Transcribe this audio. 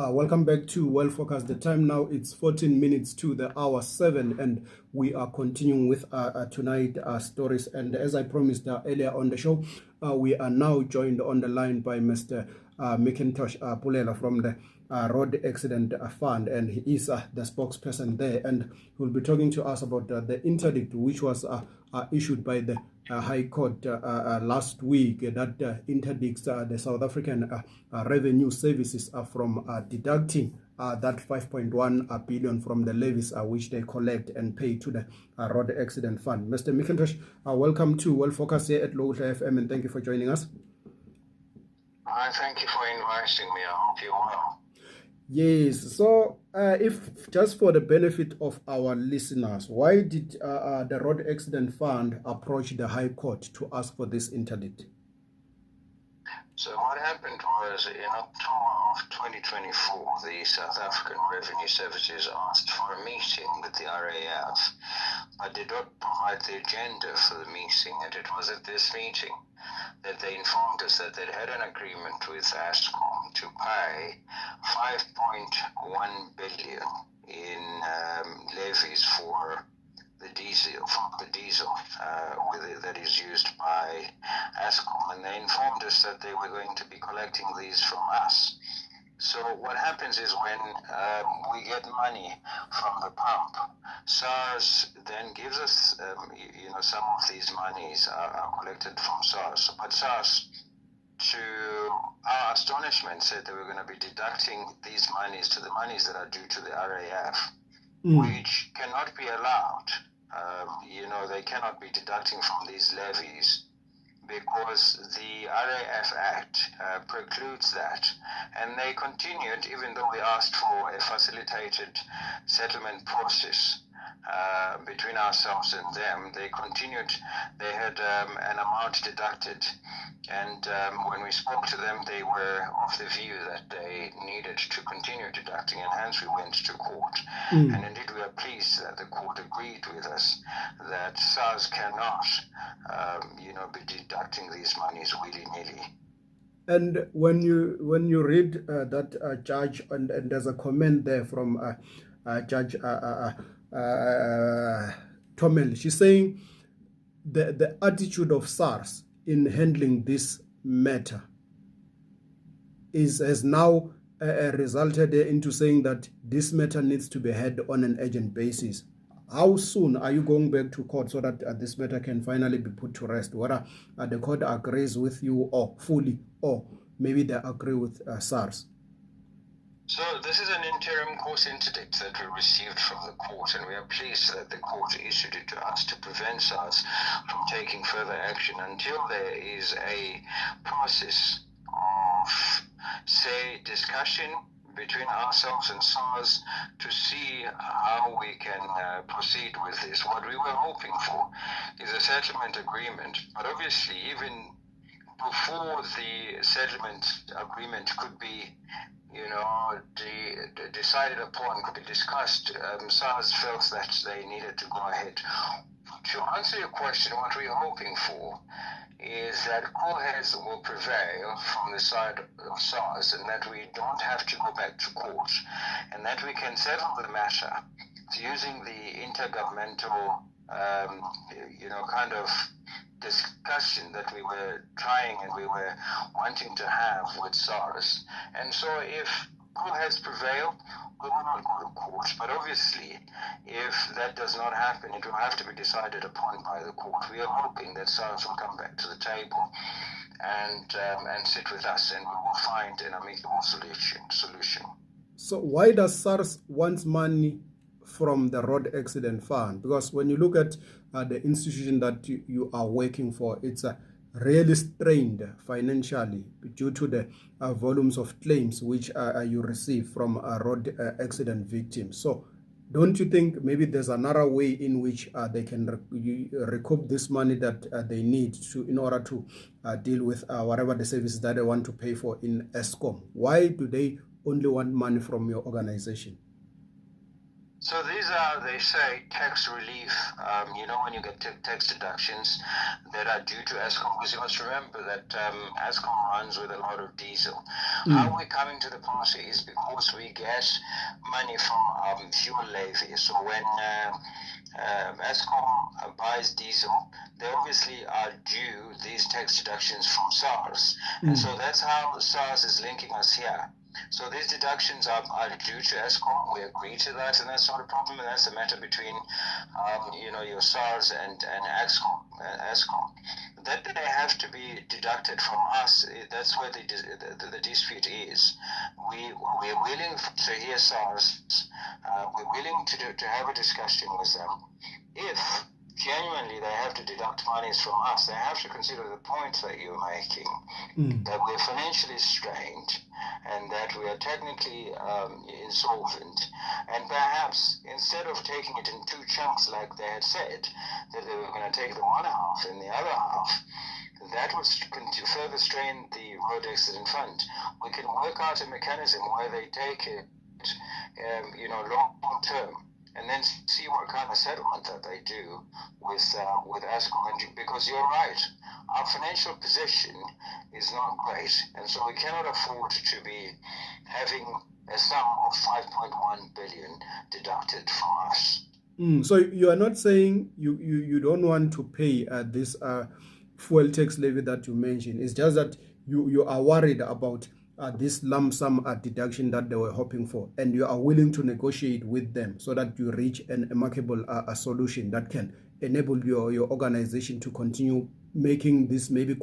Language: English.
Welcome back to Well Focused. The time now it's 14 minutes to the hour 7, and we are continuing with tonight stories. And as I promised earlier on the show, we are now joined on the line by Mr. McIntosh Polela from the Road Accident Fund, and he is the spokesperson there, and he'll be talking to us about the interdict which was issued by the High Court last week that interdicts the South African revenue services from deducting that 5.1 billion from the levies which they collect and pay to the Road Accident Fund. Mr. McIntosh, welcome to Well Focus here at Lokuhle FM, and thank you for joining us. Thank you for inviting me. I hope you're well. Yes, so if just for the benefit of our listeners, why did the Road Accident Fund approach the High Court to ask for this interdict? So what happened was in October of 2024, the South African Revenue Services asked for a meeting with the RAF, but did not provide the agenda for the meeting, and it was at this meeting that they informed us that they'd had an agreement with Eskom to pay 5.1 billion in levies for the diesel that is used by Eskom, and they informed us that they were going to be collecting these from us. So what happens is when we get money from the pump, SARS then gives us, some of these monies are collected from SARS. But SARS, to our astonishment, said they were going to be deducting these monies to the monies that are due to the RAF, which cannot be allowed. They cannot be deducting from these levies because the RAF Act precludes that. And they continued, even though we asked for a facilitated settlement process between ourselves and them, they continued. They had an amount deducted, and when we spoke to them, they were of the view that they needed to continue deducting, and hence we went to court. And indeed we are pleased that the court agreed with us that SARS cannot be deducting these monies willy-nilly. And when you read that judge, and there's a comment there from Judge Tomel, she's saying the attitude of SARS in handling this matter has now resulted into saying that this matter needs to be had on an urgent basis. How soon are you going back to court so that this matter can finally be put to rest? Whether the court agrees with you or fully, or maybe they agree with SARS? So this is an interim court interdict that we received from the court, and we are pleased that the court issued it to us to prevent us from taking further action until there is a process of, say, discussion between ourselves and SARS to see how we can proceed with this. What we were hoping for is a settlement agreement, but obviously even before the settlement agreement could be decided upon, could be discussed, SARS felt that they needed to go ahead. To answer your question, what we're hoping for is that cool heads will prevail from the side of SARS, and that we don't have to go back to court, and that we can settle the matter using the intergovernmental kind of discussion that we were trying and we were wanting to have with SARS. And so if cool heads prevail, we will not go to court. But obviously, if that does not happen, it will have to be decided upon by the court. We are hoping that SARS will come back to the table and sit with us, and we will find an amicable solution. So why does SARS want money from the Road Accident Fund? Because when you look at the institution that you are working for, it's really strained financially due to the volumes of claims which you receive from road accident victims. So don't you think maybe there's another way in which they can recoup this money that they need to in order to deal with whatever the services that they want to pay for in Eskom? Why do they only want money from your organization? So these are, they say, tax relief. When you get tax deductions that are due to Eskom, because you must remember that Eskom runs with a lot of diesel. How we're coming to the party is because we get money from fuel levy. So when Eskom buys diesel, they obviously are due these tax deductions from SARS. And so that's how SARS is linking us here. So these deductions are due to Eskom. We agree to that, and that's not a problem. And that's a matter between, your SARS and Eskom. That they have to be deducted from us. That's where the dispute is. We're willing to hear SARS. We're willing to have a discussion with them. If genuinely they have to deduct monies from us, they have to consider the point that you're making, that we're financially strained and that we are technically insolvent, and perhaps instead of taking it in two chunks like they had said, that they were going to take the one half and the other half, that would further strain the road accident fund. We can work out a mechanism where they take it long term, and then see what kind of settlement that they do with Eskom. Because you're right, our financial position is not great, and so we cannot afford to be having a sum of 5.1 billion deducted from us. So you are not saying you don't want to pay this fuel tax levy that you mentioned. It's just that you are worried about this lump sum deduction that they were hoping for, and you are willing to negotiate with them so that you reach an amicable solution that can enable your organization to continue making this maybe